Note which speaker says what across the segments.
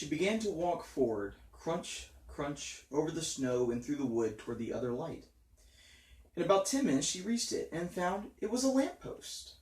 Speaker 1: She began to walk forward, crunch, crunch, over the snow and through the wood toward the other light. In about 10 minutes she reached it and found it was a lamppost.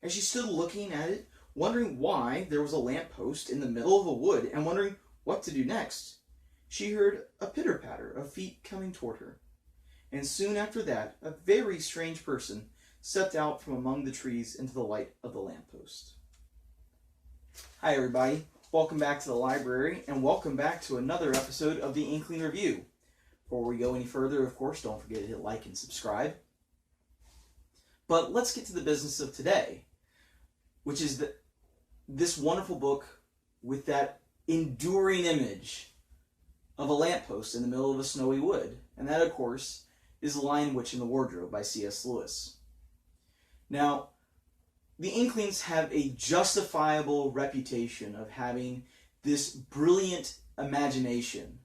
Speaker 1: As she stood looking at it, wondering why there was a lamppost in the middle of a wood and wondering what to do next, she heard a pitter-patter of feet coming toward her. And soon after that, a very strange person stepped out from among the trees into the light of the lamppost. Hi everybody, welcome back to the library, and welcome back to another episode of the Inkling Review. Before we go any further, of course, don't forget to hit like and subscribe. But let's get to the business of today, which is this wonderful book with that enduring image of a lamppost in the middle of a snowy wood. And that, of course, is The Lion, Witch, and the Wardrobe by C.S. Lewis. Now, the Inklings have a justifiable reputation of having this brilliant imagination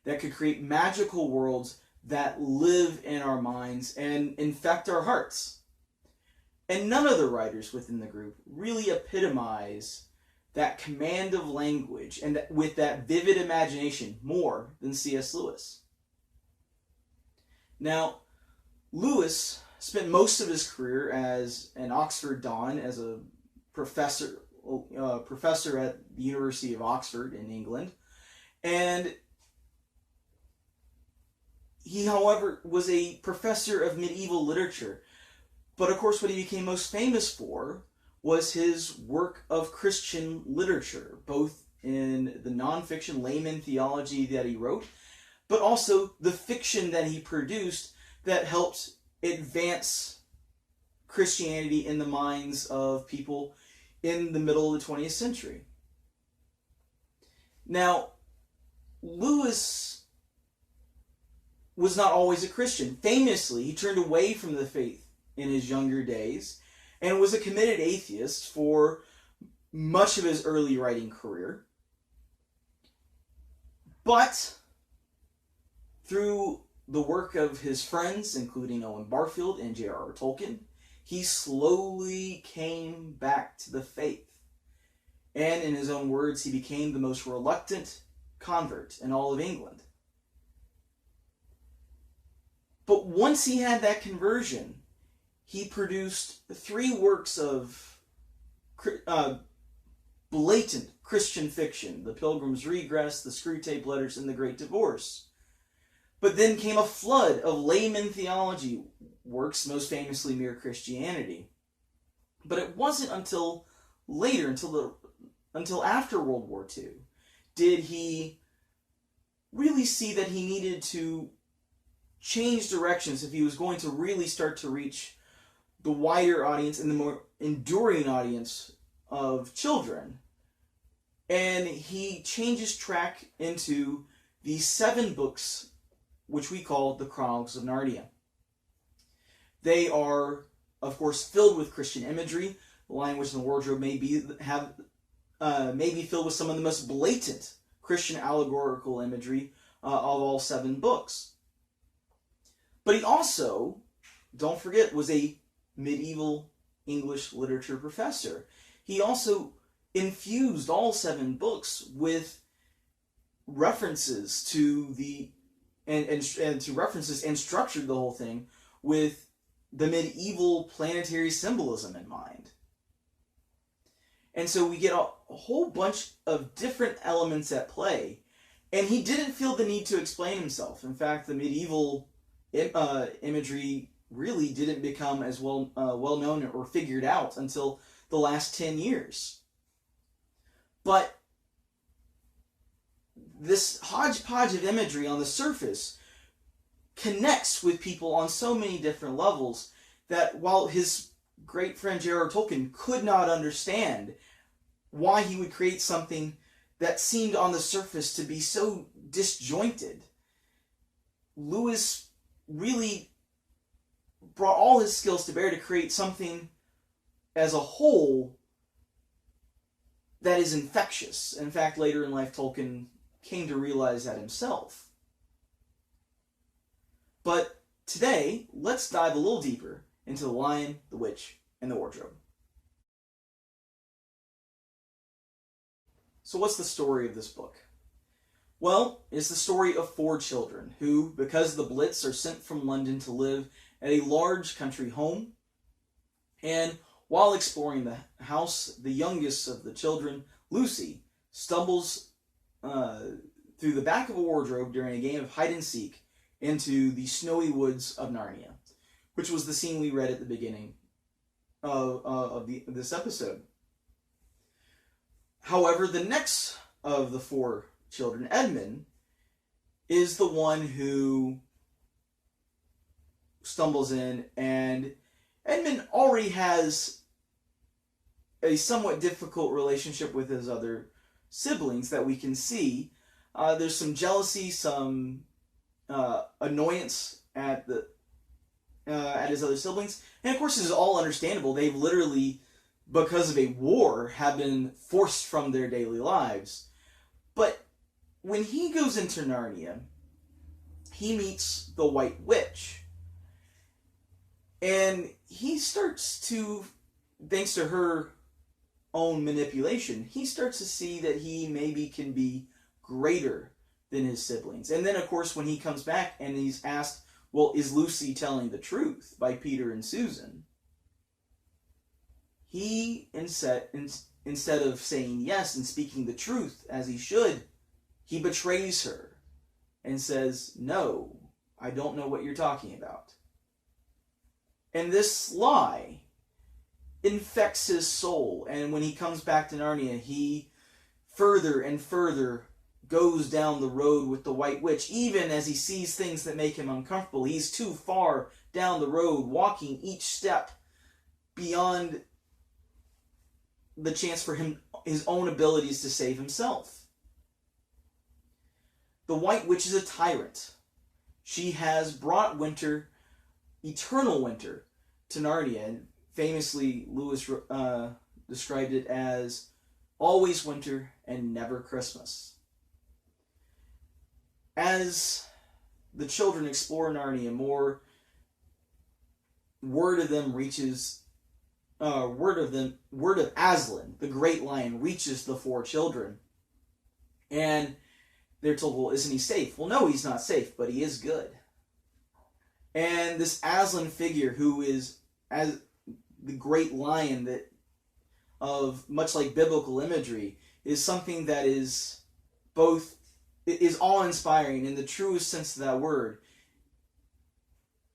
Speaker 1: that could create magical worlds that live in our minds and infect our hearts. And none of the writers within the group really epitomize that command of language and with that vivid imagination more than C.S. Lewis. Now, Lewis spent most of his career as an Oxford Don, as a professor at the University of Oxford in England. And he, however, was a professor of medieval literature. But of course, what he became most famous for was his work of Christian literature, both in the nonfiction layman theology that he wrote, but also the fiction that he produced that helped advance Christianity in the minds of people in the middle of the 20th century. Now, Lewis was not always a Christian. Famously, he turned away from the faith in his younger days and was a committed atheist for much of his early writing career. But through the work of his friends, including Owen Barfield and J.R.R. Tolkien, he slowly came back to the faith. And in his own words, he became the most reluctant convert in all of England. But once he had that conversion, he produced 3 works of blatant Christian fiction: The Pilgrim's Regress, The Screwtape Letters, and The Great Divorce. But then came a flood of layman theology works, most famously Mere Christianity. But it wasn't until later, until after World War II, did he really see that he needed to change directions if he was going to really start to reach the wider audience and the more enduring audience of children. And he changes track into these 7 books which we call the Chronicles of Narnia. They are, of course, filled with Christian imagery. The Lion, Witch, and the Wardrobe may be filled with some of the most blatant Christian allegorical imagery of all 7 books. But he also, don't forget, was a medieval English literature professor. He also infused all 7 books with references to the and structured the whole thing with the medieval planetary symbolism in mind. And so we get a whole bunch of different elements at play, and he didn't feel the need to explain himself. In fact, the medieval imagery really didn't become as well known or figured out until the last 10 years. But this hodgepodge of imagery on the surface connects with people on so many different levels that while his great friend J.R.R. Tolkien could not understand why he would create something that seemed on the surface to be so disjointed, Lewis really brought all his skills to bear to create something as a whole that is infectious. In fact, later in life, Tolkien came to realize that himself. But today, let's dive a little deeper into The Lion, the Witch, and the Wardrobe. So what's the story of this book? Well, it's the story of 4 children who, because of the Blitz, are sent from London to live at a large country home. And while exploring the house, the youngest of the children, Lucy, stumbles through the back of a wardrobe during a game of hide-and-seek into the snowy woods of Narnia, which was the scene we read at the beginning of this episode. However, the next of the 4 children, Edmund, is the one who stumbles in, and Edmund already has a somewhat difficult relationship with his other siblings that we can see. There's some jealousy, some annoyance at his other siblings, and of course this is all understandable. They've literally, because of a war, have been forced from their daily lives. But when he goes into Narnia, he meets the White Witch. And he starts to, thanks to her own manipulation, he starts to see that he maybe can be greater than his siblings. And then, of course, when he comes back and he's asked, well, is Lucy telling the truth by Peter and Susan? He, instead of saying yes and speaking the truth as he should, he betrays her and says, no, I don't know what you're talking about. And this lie infects his soul, and when he comes back to Narnia, he further and further goes down the road with the White Witch. Even as he sees things that make him uncomfortable, he's too far down the road, walking each step beyond the chance for his own abilities to save himself. The White Witch is a tyrant. She has brought winter, eternal winter, to Narnia. And famously, Lewis described it as always winter and never Christmas. As the children explore Narnia more, word of Aslan, the great lion, reaches the 4 children. And they're told, well, isn't he safe? Well, no, he's not safe, but he is good. And this Aslan figure, who is as the great lion that of much like biblical imagery, is something that is both is awe-inspiring in the truest sense of that word.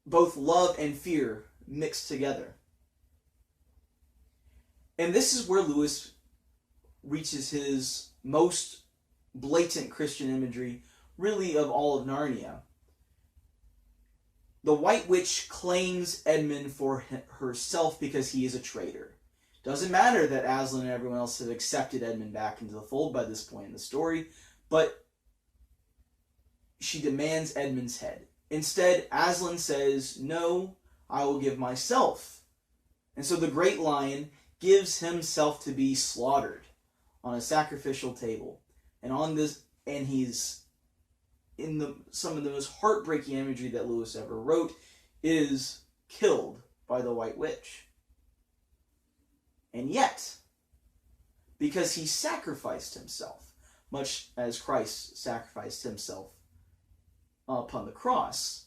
Speaker 1: Both love and fear mixed together. And this is where Lewis reaches his most blatant Christian imagery, really, of all of Narnia. The White Witch claims Edmund for herself because he is a traitor. Doesn't matter that Aslan and everyone else have accepted Edmund back into the fold by this point in the story, but she demands Edmund's head. Instead, Aslan says, no, I will give myself. And so the great lion gives himself to be slaughtered on a sacrificial table. And he's in some of the most heartbreaking imagery that Lewis ever wrote, is killed by the White Witch. And yet, because he sacrificed himself, much as Christ sacrificed himself upon the cross,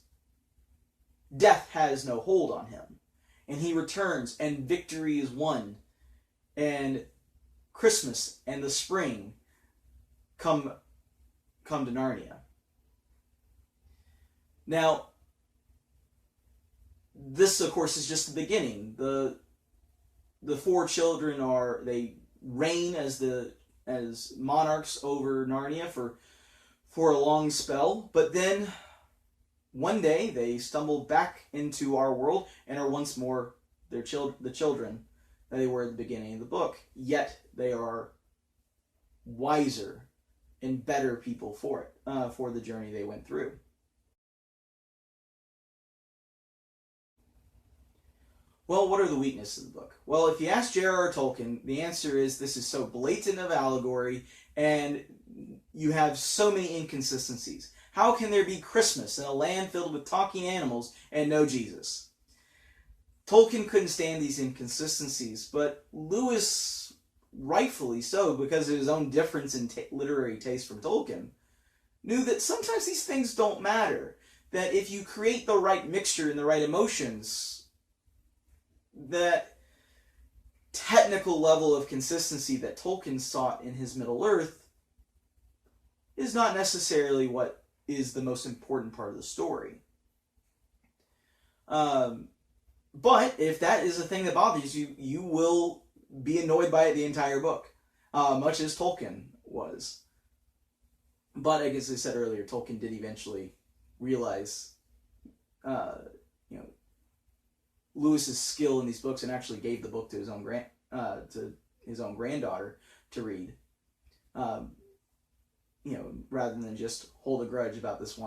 Speaker 1: death has no hold on him. And he returns, and victory is won. And Christmas and the spring come to Narnia. Now, this, of course, is just the beginning. The 4 children they reign as monarchs over Narnia for a long spell, but then one day they stumble back into our world and are once more the children that they were at the beginning of the book. Yet they are wiser and better people for the journey they went through. Well, what are the weaknesses of the book? Well, if you ask J.R.R. Tolkien, the answer is this is so blatant of allegory, and you have so many inconsistencies. How can there be Christmas in a land filled with talking animals and no Jesus? Tolkien couldn't stand these inconsistencies, but Lewis rightfully so, because of his own difference in literary taste from Tolkien, knew that sometimes these things don't matter. That if you create the right mixture and the right emotions, that technical level of consistency that Tolkien sought in his Middle-earth is not necessarily what is the most important part of the story. But if that is a thing that bothers you, you will be annoyed by it the entire book, much as Tolkien was. But as I said earlier, Tolkien did eventually realize, Lewis's skill in these books, and actually gave the book to his own granddaughter to read. Rather than just hold a grudge about this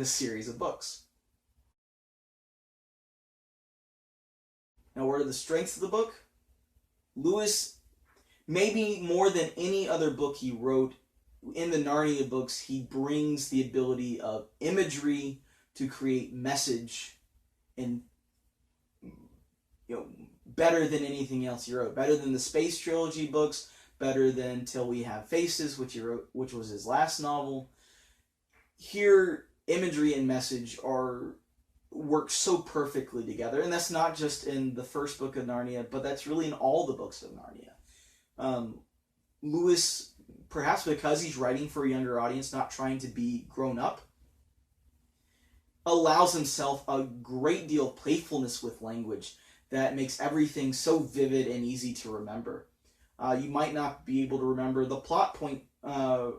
Speaker 1: series of books. Now, what are the strengths of the book? Lewis, maybe more than any other book he wrote, in the Narnia books, he brings the ability of imagery to create message, and better than anything else he wrote. Better than the Space Trilogy books, better than Till We Have Faces, which he wrote, which was his last novel. Here, imagery and message work so perfectly together, and that's not just in the first book of Narnia, but that's really in all the books of Narnia. Lewis, perhaps because he's writing for a younger audience, not trying to be grown up, allows himself a great deal of playfulness with language that makes everything so vivid and easy to remember. You might not be able to remember the plot point, point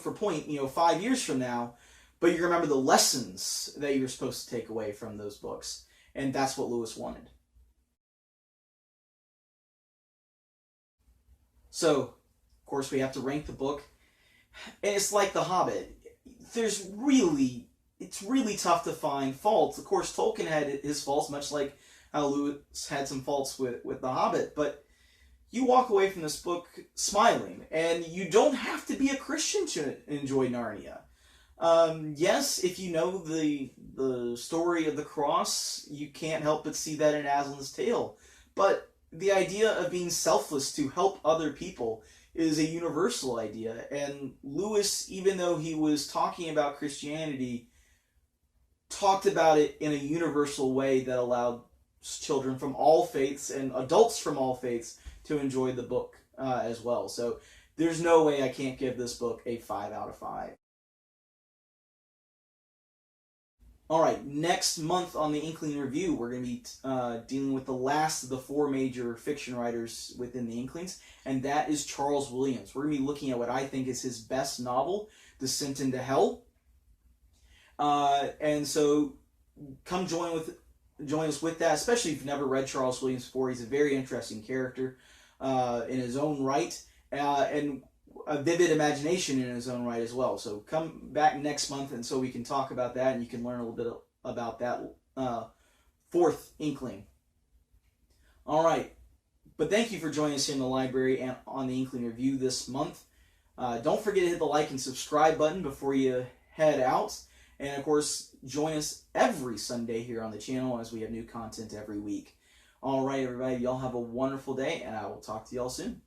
Speaker 1: for point, 5 years from now, but you remember the lessons that you're supposed to take away from those books. And that's what Lewis wanted. So, of course, we have to rank the book. And it's like The Hobbit. It's really tough to find faults. Of course, Tolkien had his faults, much like how Lewis had some faults with The Hobbit. But you walk away from this book smiling. And you don't have to be a Christian to enjoy Narnia. Yes, if you know the story of the cross, you can't help but see that in Aslan's tale. But the idea of being selfless to help other people is a universal idea. And Lewis, even though he was talking about Christianity, talked about it in a universal way that allowed children from all faiths and adults from all faiths to enjoy the book as well. So there's no way I can't give this book a 5 out of 5. Alright, next month on the Inkling Review, we're going to be dealing with the last of the 4 major fiction writers within the Inklings, and that is Charles Williams. We're going to be looking at what I think is his best novel, Descent into Hell. And so, come join us with that, especially if you've never read Charles Williams before. He's a very interesting character in his own right, and a vivid imagination in his own right as well. So come back next month, and so we can talk about that, and you can learn a little bit about that 4th Inkling. All right, but thank you for joining us here in the library and on the Inkling Review this month. Don't forget to hit the like and subscribe button before you head out, and of course join us every Sunday here on the channel as we have new content every week. All right, everybody, y'all have a wonderful day, and I will talk to y'all soon.